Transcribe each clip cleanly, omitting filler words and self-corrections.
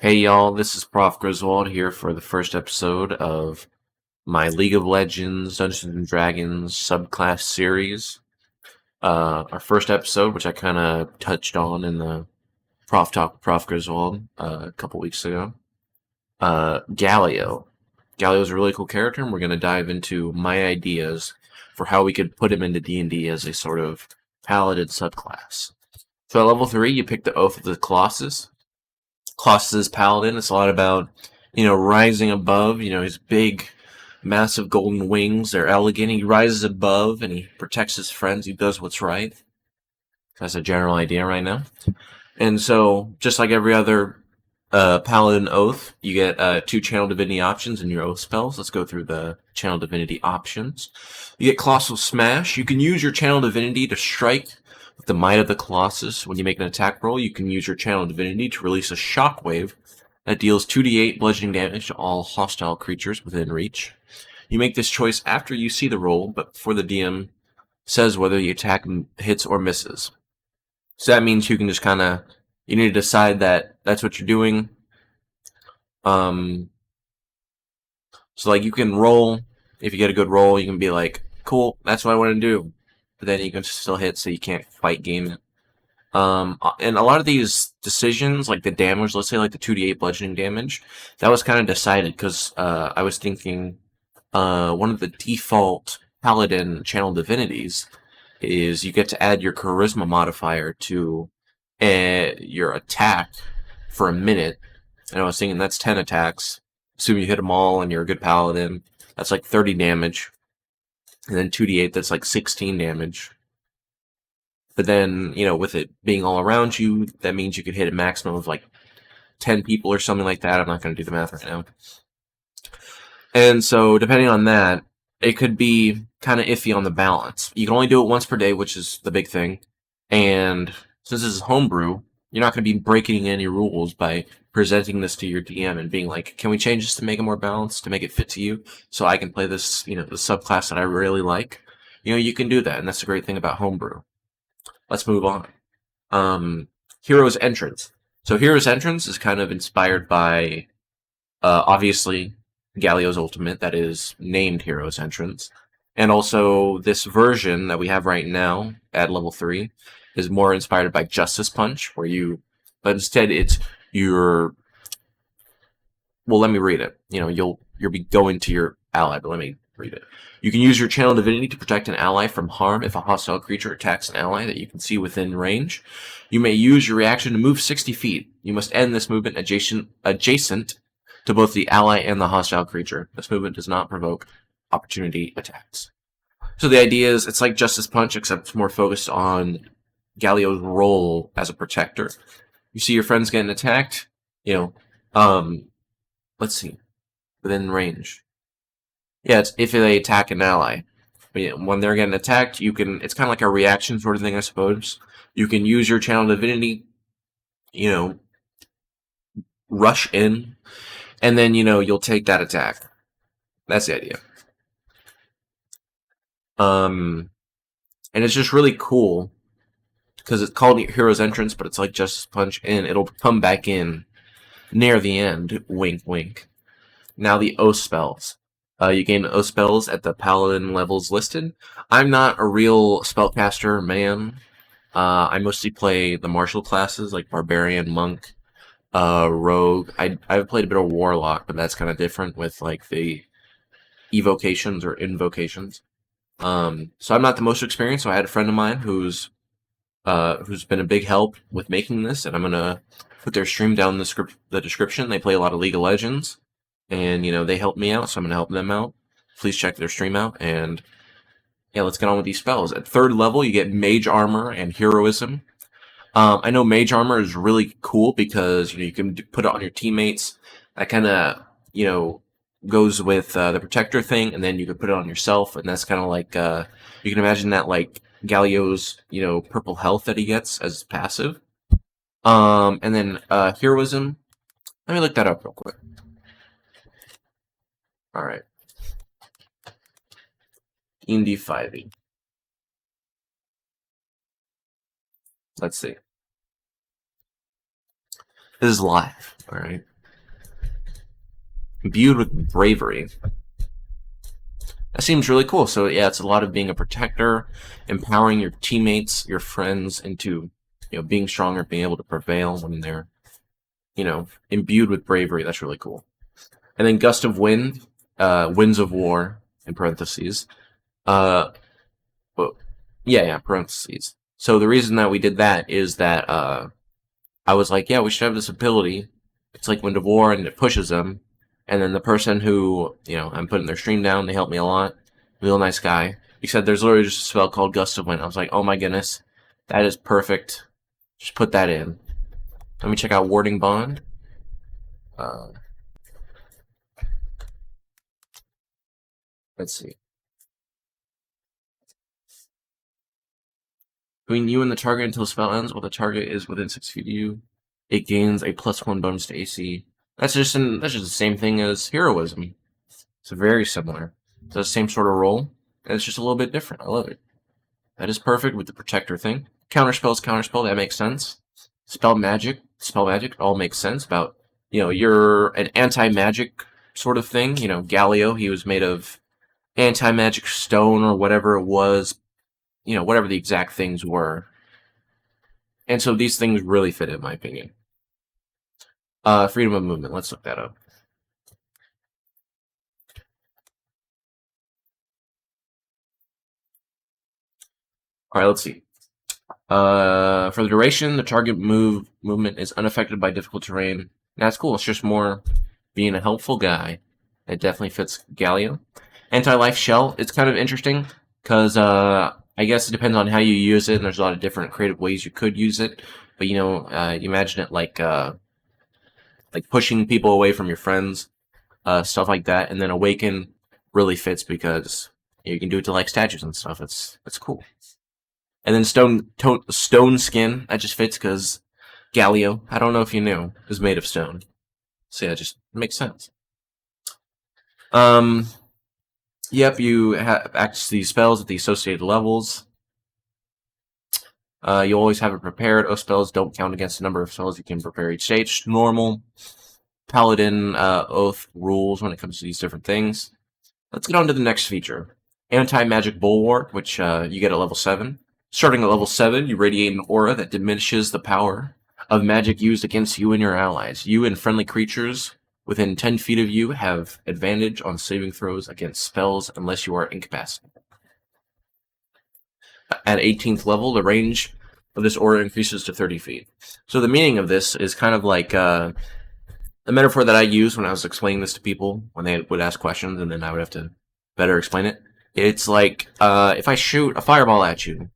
Hey y'all, this is Prof Grizwald here for the first episode of my League of Legends Dungeons and Dragons subclass series. Our first episode, which I kind of touched on in the Prof Talk with Prof Grizwald a couple weeks ago. Galio. Galio is a really cool character, and we're going to dive into my ideas for how we could put him into D&D as a sort of paladin subclass. So at level 3, you pick the Oath of the Colossus. Colossus Paladin. It's a lot about, rising above. His big, massive golden wings. They're elegant. He rises above and he protects his friends. He does what's right. That's a general idea right now. And so, just like every other Paladin Oath, you get 2 Channel Divinity options in your Oath spells. Let's go through the Channel Divinity options. You get Colossal Smash. You can use your Channel Divinity to strike with the Might of the Colossus. When you make an attack roll, you can use your Channel Divinity to release a Shockwave that deals 2d8 bludgeoning damage to all hostile creatures within reach. You make this choice after you see the roll, but before the DM says whether the attack hits or misses. So that means you can just you need to decide that that's what you're doing. So like you can roll, if you get a good roll, you can be like, cool, that's what I want to do. But then you can still hit, so you can't fight game it. And a lot of these decisions, like the damage, let's say like the 2d8 bludgeoning damage, that was kind of decided because I was thinking one of the default Paladin Channel Divinities is you get to add your Charisma modifier to your attack for a minute. And I was thinking that's 10 attacks. Assume you hit them all and you're a good Paladin. That's like 30 damage. And then 2d8, that's like 16 damage. But then, with it being all around you, that means you could hit a maximum of like 10 people or something like that. I'm not going to do the math right now. And so, depending on that, it could be kind of iffy on the balance. You can only do it once per day, which is the big thing. And since this is homebrew, you're not going to be breaking any rules by presenting this to your DM and being like, can we change this to make it more balanced, to make it fit to you, so I can play this, the subclass that I really like? You can do that, and that's the great thing about homebrew. Let's move on. Hero's Entrance. So Hero's Entrance is kind of inspired by, obviously, Galio's Ultimate, that is named Hero's Entrance. And also, this version that we have right now at level 3 is more inspired by Justice Punch, but instead it's your, well, let me read it. You'll be going to your ally, but let me read it. You can use your Channel Divinity to protect an ally from harm if a hostile creature attacks an ally that you can see within range. You may use your reaction to move 60 feet. You must end this movement adjacent to both the ally and the hostile creature. This movement does not provoke opportunity attacks. So the idea is it's like Justice Punch, except it's more focused on Galio's role as a protector. You see your friends getting attacked, let's see, within range. Yeah, it's if they attack an ally. But when they're getting attacked, it's kind of like a reaction sort of thing, I suppose. You can use your Channel Divinity, rush in, and then, you'll take that attack. That's the idea. And it's just really cool because it's called Hero's Entrance, but it's like Justice Punch, and it'll come back in near the end. Wink, wink. Now the O spells. You gain O spells at the Paladin levels listed. I'm not a real spellcaster man. I mostly play the martial classes like Barbarian, Monk, Rogue. I've played a bit of Warlock, but that's kind of different with like the evocations or invocations. So I'm not the most experienced. So I had a friend of mine who's been a big help with making this, and I'm gonna put their stream down in the description. They play a lot of League of Legends, and they help me out, so I'm gonna help them out. Please check their stream out, and yeah, let's get on with these spells. At 3rd level, you get Mage Armor and Heroism. I know Mage Armor is really cool because you can put it on your teammates. That kind of goes with the Protector thing, and then you can put it on yourself, and that's kind of like you can imagine that like Galio's purple health that he gets as passive. And then Heroism. Let me look that up real quick. All right. D&D 5e. Let's see. This is live, alright? Imbued with bravery. That seems really cool. So yeah, it's a lot of being a protector, empowering your teammates, your friends into, being stronger, being able to prevail when they're, imbued with bravery. That's really cool. And then Gust of Wind, Winds of War, in parentheses. Parentheses. So the reason that we did that is that I was like, yeah, we should have this ability. It's like Wind of War, and it pushes them. And then the person who, I'm putting their stream down, they help me a lot. Real nice guy. He said there's literally just a spell called Gust of Wind. I was like, oh my goodness, that is perfect. Just put that in. Let me check out Wardingbond. Let's see. Between you and the target until the spell ends, while the target is within 6 feet of you, it gains a +1 bonus to AC. That's just the same thing as Heroism. It's very similar. It's the same sort of role, and it's just a little bit different. I love it. That is perfect with the Protector thing. Counterspell, that makes sense. Spell magic, all makes sense. About, you're an anti-magic sort of thing. Galio, he was made of anti-magic stone or whatever it was. Whatever the exact things were. And so these things really fit, in my opinion. Freedom of movement, let's look that up. Alright, let's see. For the duration, the target movement is unaffected by difficult terrain. That's cool. It's just more being a helpful guy. It definitely fits Galio. Anti-life shell, it's kind of interesting, because I guess it depends on how you use it, and there's a lot of different creative ways you could use it. But, you imagine it like pushing people away from your friends, stuff like that. And then Awaken really fits because you can do it to like statues and stuff. It's cool. And then stone skin, that just fits because Galio, I don't know if you knew, is made of stone. So yeah, it just makes sense. Yep, you have access to these spells at the associated levels. You always have it prepared. Oath spells don't count against the number of spells you can prepare each stage. Normal Paladin Oath rules when it comes to these different things. Let's get on to the next feature. Anti-Magic Bulwark, which you get at level 7. Starting at level 7, you radiate an aura that diminishes the power of magic used against you and your allies. You and friendly creatures within 10 feet of you have advantage on saving throws against spells unless you are incapacitated. At 18th level, the range of this aura increases to 30 feet. So the meaning of this is kind of like the metaphor that I use when I was explaining this to people when they would ask questions, and then I would have to better explain it. It's like if I shoot a fireball at you,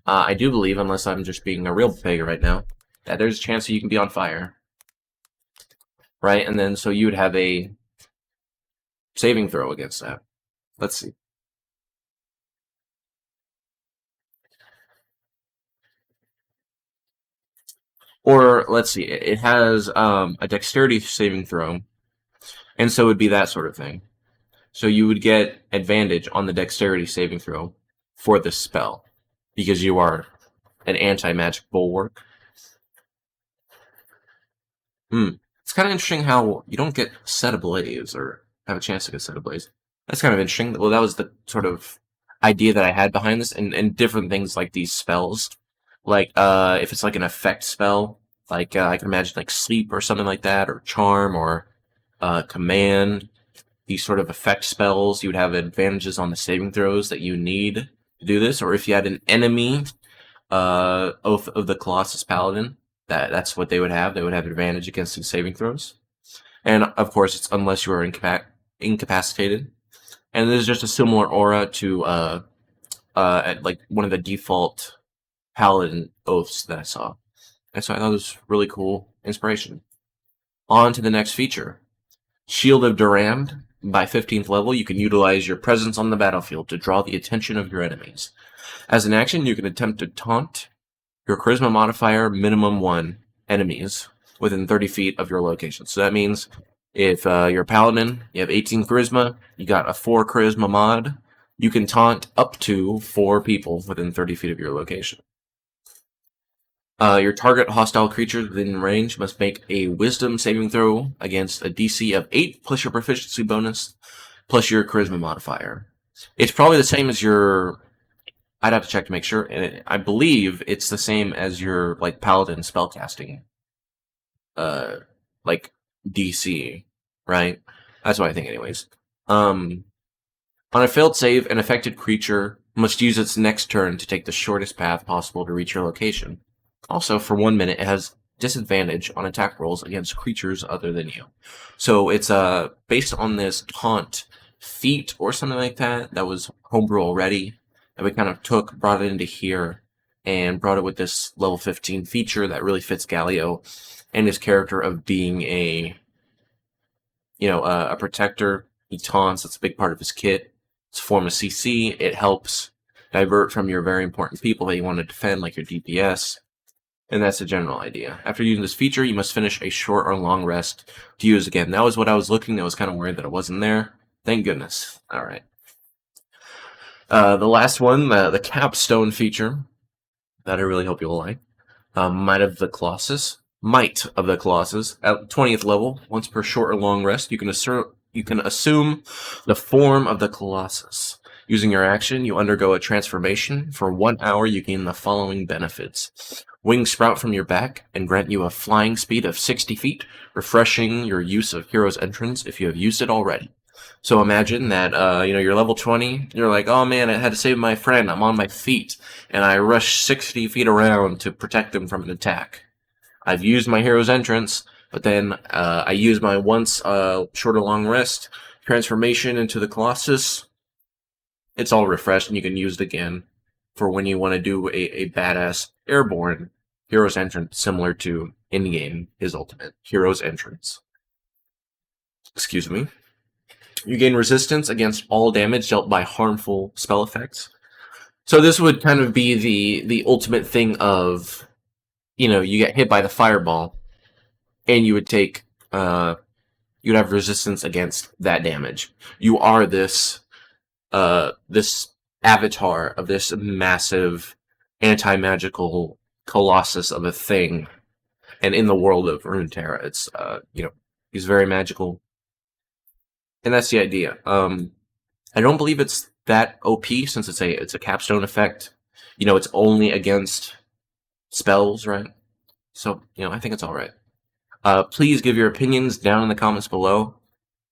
I do believe, unless I'm just being a real pig right now, that there's a chance that you can be on fire. Right? And then so you would have a saving throw against that. Let's see. Or, let's see, it has a dexterity saving throw, and so it would be that sort of thing. So you would get advantage on the dexterity saving throw for this spell, because you are an anti-magic bulwark. It's kind of interesting how you don't get set ablaze, or have a chance to get set ablaze. That's kind of interesting. Well, that was the sort of idea that I had behind this, and different things like these spells. Like, if it's like an effect spell, like, I can imagine like Sleep or something like that, or Charm, or Command. These sort of effect spells, you would have advantages on the saving throws that you need to do this. Or if you had an enemy, Oath of the Colossus Paladin, that's what they would have. They would have advantage against the saving throws. And, of course, it's unless you are incapacitated. And there's just a similar aura to, like, one of the default Paladin oaths that I saw. And so I thought it was really cool inspiration. On to the next feature. Shield of Durand. By 15th level, you can utilize your presence on the battlefield to draw the attention of your enemies. As an action, you can attempt to taunt your charisma modifier minimum 1 enemies within 30 feet of your location. So that means if you're a paladin, you have 18 charisma, you got a 4 charisma mod, you can taunt up to 4 people within 30 feet of your location. Your target hostile creature within range must make a Wisdom saving throw against a DC of 8 plus your proficiency bonus plus your charisma modifier. It's probably the same as your. I'd have to check to make sure, and I believe it's the same as your like paladin spellcasting, like DC, right? That's what I think, anyways. On a failed save, an affected creature must use its next turn to take the shortest path possible to reach your location. Also, for 1 minute, it has disadvantage on attack rolls against creatures other than you. So it's based on this taunt feat or something like that was homebrew already, that we kind of brought it into here, and brought it with this level 15 feature that really fits Galio and his character of being a protector. He taunts, that's a big part of his kit. It's a form of CC. It helps divert from your very important people that you want to defend, like your DPS. And that's the general idea. After using this feature, you must finish a short or long rest to use again. That was what I was looking. I was kind of worried that it wasn't there. Thank goodness. All right. The last one, the capstone feature, that I really hope you'll like. Might of the Colossus. At 20th level, once per short or long rest, you can assume the form of the Colossus. Using your action, you undergo a transformation. For 1 hour, you gain the following benefits. Wings sprout from your back and grant you a flying speed of 60 feet, refreshing your use of Hero's Entrance if you have used it already. So imagine that, you're level 20, you're like, oh man, I had to save my friend, I'm on my feet, and I rush 60 feet around to protect them from an attack. I've used my Hero's Entrance, but then I use my once short or long rest, transformation into the Colossus. It's all refreshed, and you can use it again for when you want to do a badass airborne Hero's Entrance, similar to in-game, his ultimate, Hero's Entrance. Excuse me. You gain resistance against all damage dealt by harmful spell effects. So this would kind of be the ultimate thing of, you get hit by the fireball, and you would take, you'd have resistance against that damage. You are this avatar of this massive anti-magical colossus of a thing, and in the world of Runeterra, it's he's very magical, and that's the idea. I don't believe it's that OP since it's a capstone effect. It's only against spells, right? So I think it's all right. Please give your opinions down in the comments below.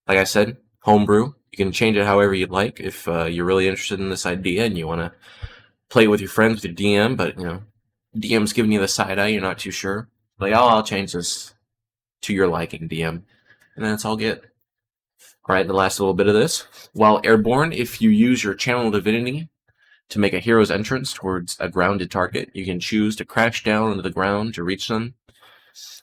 Like I said, homebrew. You can change it however you'd like if you're really interested in this idea and you want to play it with your friends, with your DM, but DM's giving you the side eye, you're not too sure. Like, oh, I'll change this to your liking, DM. And then it's all good. Alright, the last little bit of this. While airborne, if you use your Channel Divinity to make a Hero's Entrance towards a grounded target, you can choose to crash down onto the ground to reach them.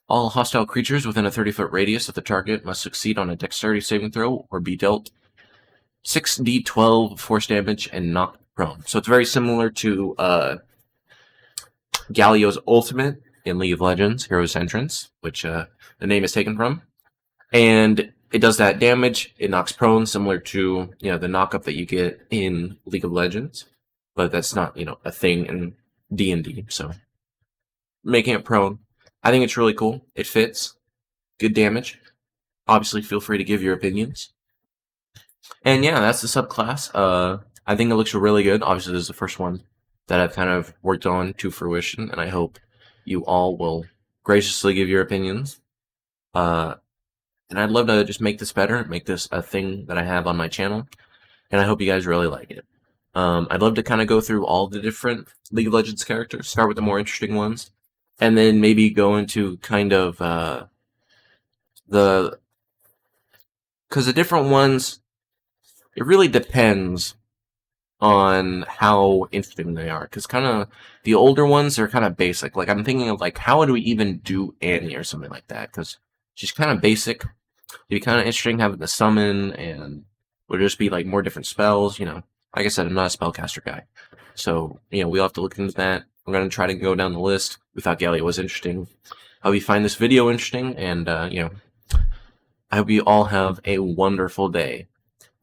All hostile creatures within a 30-foot radius of the target must succeed on a dexterity saving throw or be dealt 6d12 force damage and knocked prone. So it's very similar to Galio's ultimate in League of Legends, Hero's Entrance, which the name is taken from. And it does that damage, it knocks prone, similar to the knock-up that you get in League of Legends. But that's not, a thing in D&D, so making it prone. I think it's really cool. It fits. Good damage. Obviously, feel free to give your opinions. And yeah, that's the subclass. I think it looks really good. Obviously, this is the first one that I've kind of worked on to fruition, and I hope you all will graciously give your opinions. And I'd love to just make this better, make this a thing that I have on my channel, and I hope you guys really like it. I'd love to kind of go through all the different League of Legends characters, start with the more interesting ones, and then maybe go into kind of because the different ones, it really depends on how interesting they are, because kind of the older ones are kind of basic. Like, I'm thinking of, like, how do we even do Annie or something like that, because she's kind of basic. It'd be kind of interesting having the summon, and would just be like more different spells. Like I said, I'm not a spellcaster guy, so we'll have to look into that. I'm gonna try to go down the list. We thought Galio was interesting. I hope you find this video interesting, and I hope you all have a wonderful day.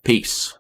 Peace.